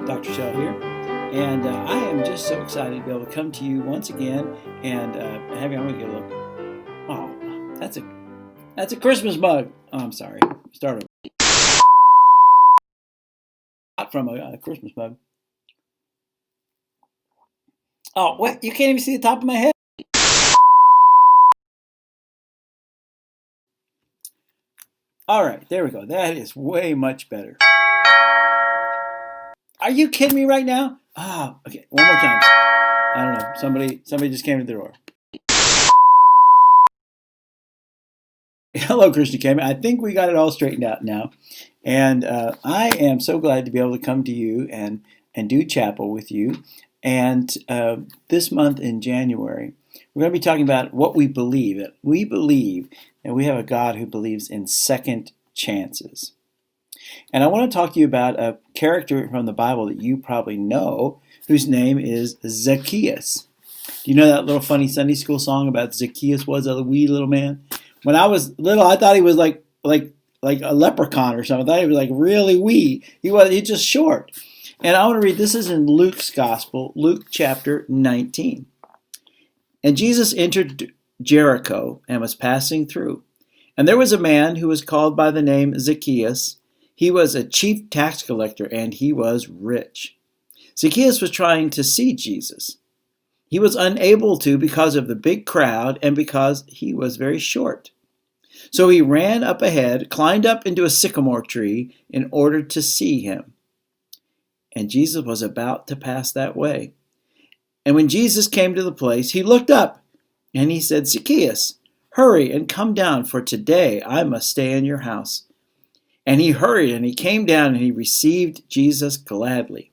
Dr. Shell here, and I am just so excited to be able to come to you once again and have you. I'm gonna get a look. Oh, that's a Christmas mug. Oh, I'm sorry. Start over. Not from a Christmas mug. Oh, what? You can't even see the top of my head. All right, there we go. That is way much better. Are you kidding me right now? Ah, okay. One more time. I don't know. Somebody just came to the door. Hello, Christian Cayman. I think we got it all straightened out now. And I am so glad to be able to come to you and do chapel with you. And this month in January, we're going to be talking about what we believe. We believe that we have a God who believes in second chances. And I want to talk to you about a character from the Bible that you probably know, whose name is Zaccheus. Do you know that little funny Sunday school song about Zaccheus was a wee little man? When I was little, I thought he was like a leprechaun or something. I thought he was like really wee. He's just short. And I want to read, this is in Luke's Gospel, Luke chapter 19. And Jesus entered Jericho and was passing through. And there was a man who was called by the name Zaccheus. He was a chief tax collector and he was rich. Zaccheus was trying to see Jesus. He was unable to because of the big crowd and because he was very short. So he ran up ahead, climbed up into a sycamore tree in order to see him. And Jesus was about to pass that way. And when Jesus came to the place, he looked up and he said, Zaccheus, hurry and come down, for today I must stay in your house. And he hurried and he came down and he received Jesus gladly.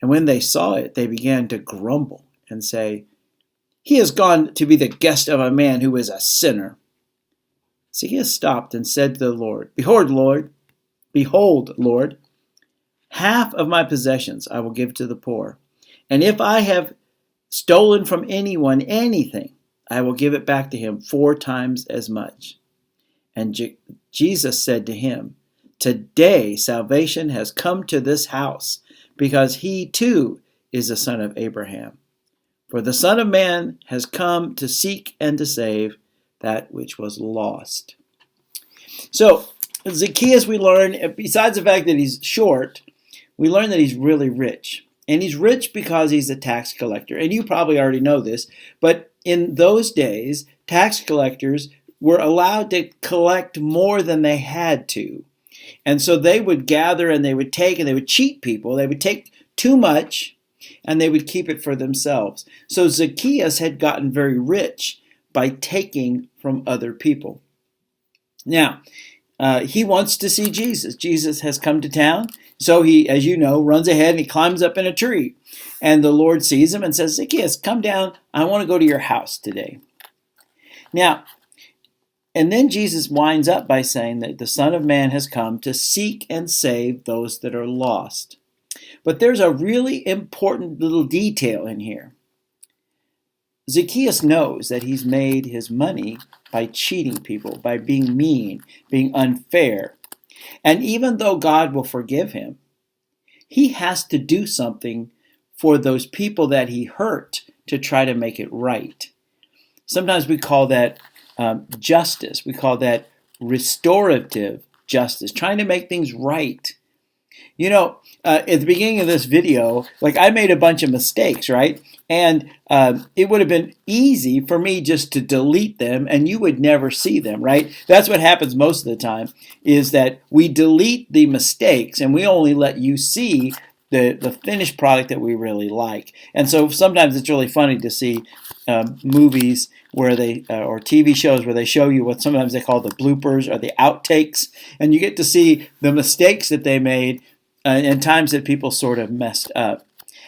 And when they saw it, they began to grumble and say, he has gone to be the guest of a man who is a sinner. Zaccheus stopped and said to the Lord, Behold, Lord, half of my possessions I will give to the poor. And if I have stolen from anyone anything, I will give it back to him 4 times as much. And Jesus said to him, Today salvation has come to this house, because he too is a son of Abraham. For the Son of Man has come to seek and to save that which was lost. So, Zaccheus, we learn, besides the fact that he's short, we learn that he's really rich. And he's rich because he's a tax collector. And you probably already know this, but in those days, tax collectors were allowed to collect more than they had to. And so they would gather and they would take and they would cheat people. They would take too much and they would keep it for themselves. So Zaccheus had gotten very rich by taking from other people. Now, he wants to see Jesus. Jesus has come to town. So he, as you know, runs ahead and he climbs up in a tree. And the Lord sees him and says, Zaccheus, come down. I want to go to your house today. Now, and then Jesus winds up by saying that the Son of Man has come to seek and save those that are lost. But there's a really important little detail in here. Zaccheus knows that he's made his money by cheating people, by being mean, being unfair. And even though God will forgive him, he has to do something for those people that he hurt to try to make it right. Sometimes we call that justice. We call that restorative justice, trying to make things right. You know, at the beginning of this video, like I made a bunch of mistakes, right? And it would have been easy for me just to delete them and you would never see them, right? That's what happens most of the time, is that we delete the mistakes and we only let you see the finished product that we really like. And so sometimes it's really funny to see movies where they or TV shows where they show you what sometimes they call the bloopers or the outtakes, and you get to see the mistakes that they made and times that people sort of messed up.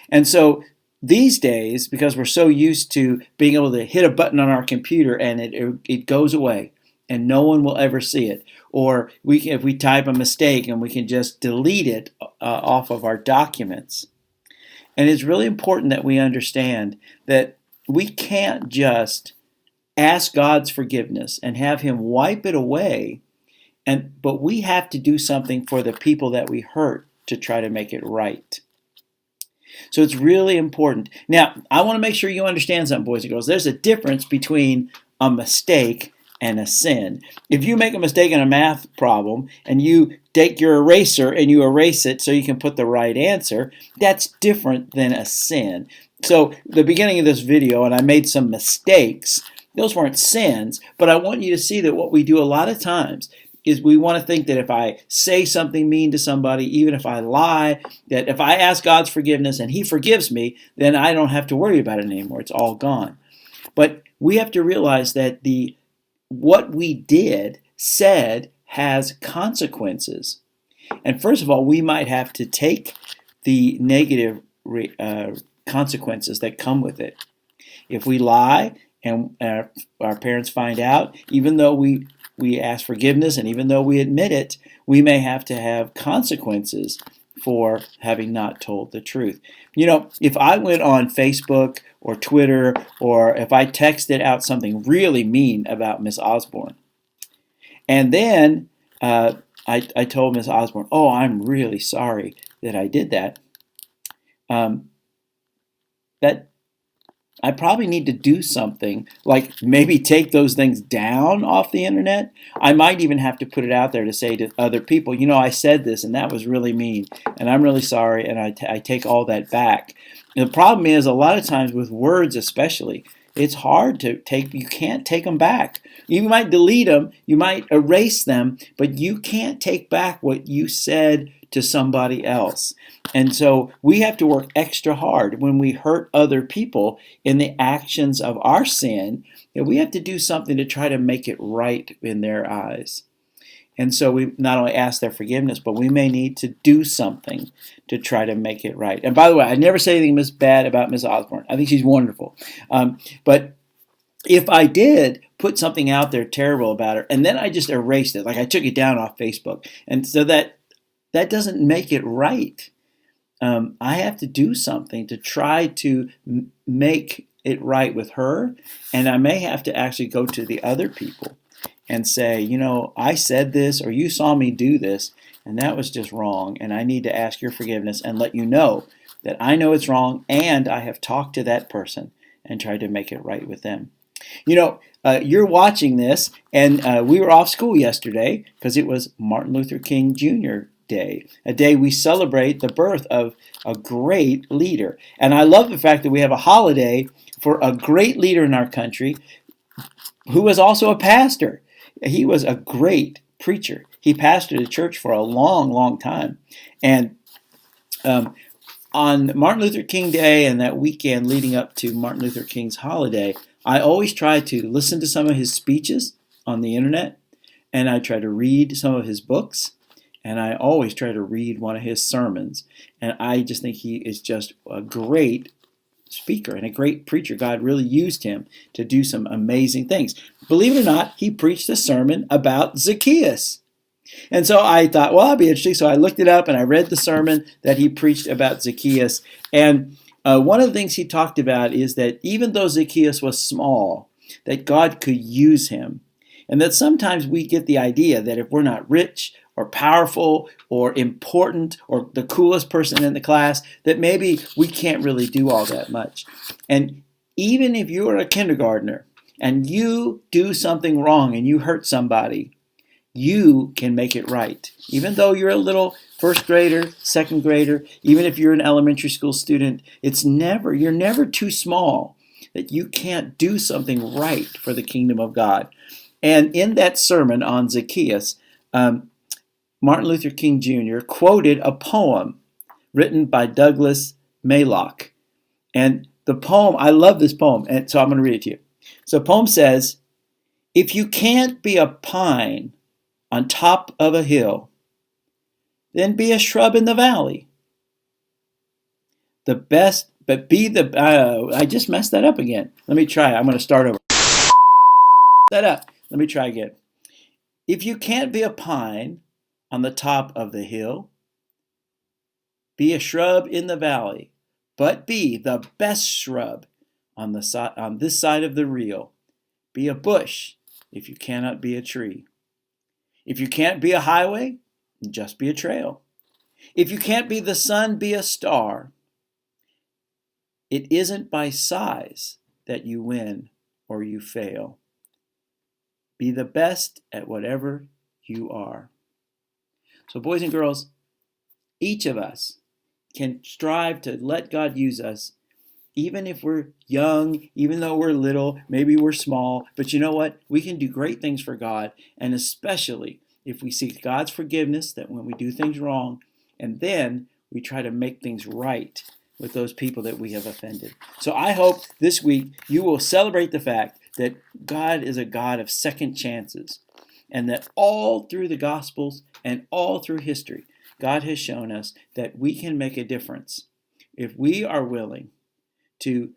And so these days, because we're so used to being able to hit a button on our computer and it goes away and no one will ever see it, or if we type a mistake and we can just delete it off of our documents. And it's really important that we understand that we can't just ask God's forgiveness and have him wipe it away, but we have to do something for the people that we hurt to try to make it right. So it's really important. Now, I want to make sure you understand something, boys and girls. There's a difference between a mistake and a sin. If you make a mistake in a math problem and you take your eraser and you erase it so you can put the right answer, that's different than a sin. So the beginning of this video, and I made some mistakes, those weren't sins, but I want you to see that what we do a lot of times is we want to think that if I say something mean to somebody, even if I lie, that if I ask God's forgiveness and He forgives me, then I don't have to worry about it anymore. It's all gone. But we have to realize that what we did, said, has consequences. And first of all, we might have to take the negative consequences that come with it. If we lie and our parents find out, even though we ask forgiveness and even though we admit it, we may have to have consequences for having not told the truth. You know, if I went on Facebook or Twitter, or if I texted out something really mean about Miss Osborne, and then I told Miss Osborne, "Oh, I'm really sorry that I did that," that I probably need to do something, like maybe take those things down off the internet. I might even have to put it out there to say to other people, you know, I said this and that was really mean, and I'm really sorry, and I take all that back. And the problem is, a lot of times with words especially, it's hard to take, you can't take them back. You might delete them, you might erase them, but you can't take back what you said to somebody else. And so we have to work extra hard when we hurt other people in the actions of our sin, that we have to do something to try to make it right in their eyes. And so we not only ask their forgiveness, but we may need to do something to try to make it right. And by the way, I never say anything bad about Miss Osborne. I think she's wonderful. But if I did put something out there terrible about her, and then I just erased it, like I took it down off Facebook, and so that doesn't make it right. I have to do something to try to make it right with her, and I may have to actually go to the other people and say, you know, I said this, or you saw me do this, and that was just wrong, and I need to ask your forgiveness and let you know that I know it's wrong, and I have talked to that person and tried to make it right with them. You know, you're watching this, and we were off school yesterday because it was Martin Luther King Jr. Day, a day we celebrate the birth of a great leader. And I love the fact that we have a holiday for a great leader in our country who was also a pastor. He was a great preacher. He pastored a church for a long, long time. And on Martin Luther King Day and that weekend leading up to Martin Luther King's holiday, I always try to listen to some of his speeches on the internet, and I try to read some of his books, and I always try to read one of his sermons. And I just think he is just a great speaker and a great preacher. God really used him to do some amazing things. Believe it or not, he preached a sermon about Zaccheus. And so I thought, well, that'll be interesting. So I looked it up and I read the sermon that he preached about Zaccheus. And one of the things he talked about is that even though Zaccheus was small, that God could use him. And that sometimes we get the idea that if we're not rich or powerful or important or the coolest person in the class, that maybe we can't really do all that much. And even if you are a kindergartner and you do something wrong and you hurt somebody, you can make it right. Even though you're a little first grader, second grader, even if you're an elementary school student, you're never too small that you can't do something right for the kingdom of God. And in that sermon on Zaccheus, Martin Luther King Jr. quoted a poem written by Douglas Maylock. And the poem, I love this poem, and so I'm going to read it to you. So the poem says, "If you can't be a pine on top of a hill, then be a shrub in the valley. I just messed that up again. Let me try. I'm going to start over. Let me try again. If you can't be a pine on the top of the hill, be a shrub in the valley, but be the best shrub on this side of the reel. Be a bush if you cannot be a tree. If you can't be a highway, just be a trail. If you can't be the sun, be a star. It isn't by size that you win or you fail. Be the best at whatever you are. So boys and girls, each of us can strive to let God use us, even if we're young, even though we're little, maybe we're small. But you know what? We can do great things for God, and especially if we seek God's forgiveness, that when we do things wrong, and then we try to make things right with those people that we have offended. So I hope this week you will celebrate the fact that God is a God of second chances, and that all through the Gospels and all through history, God has shown us that we can make a difference if we are willing to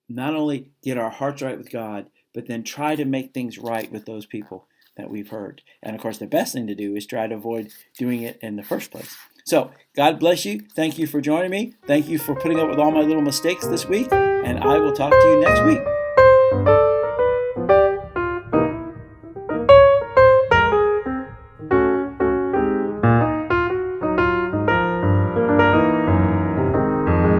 not only get our hearts right with God, but then try to make things right with those people that we've hurt. And of course, the best thing to do is try to avoid doing it in the first place. So, God bless you. Thank you for joining me. Thank you for putting up with all my little mistakes this week. And I will talk to you next week.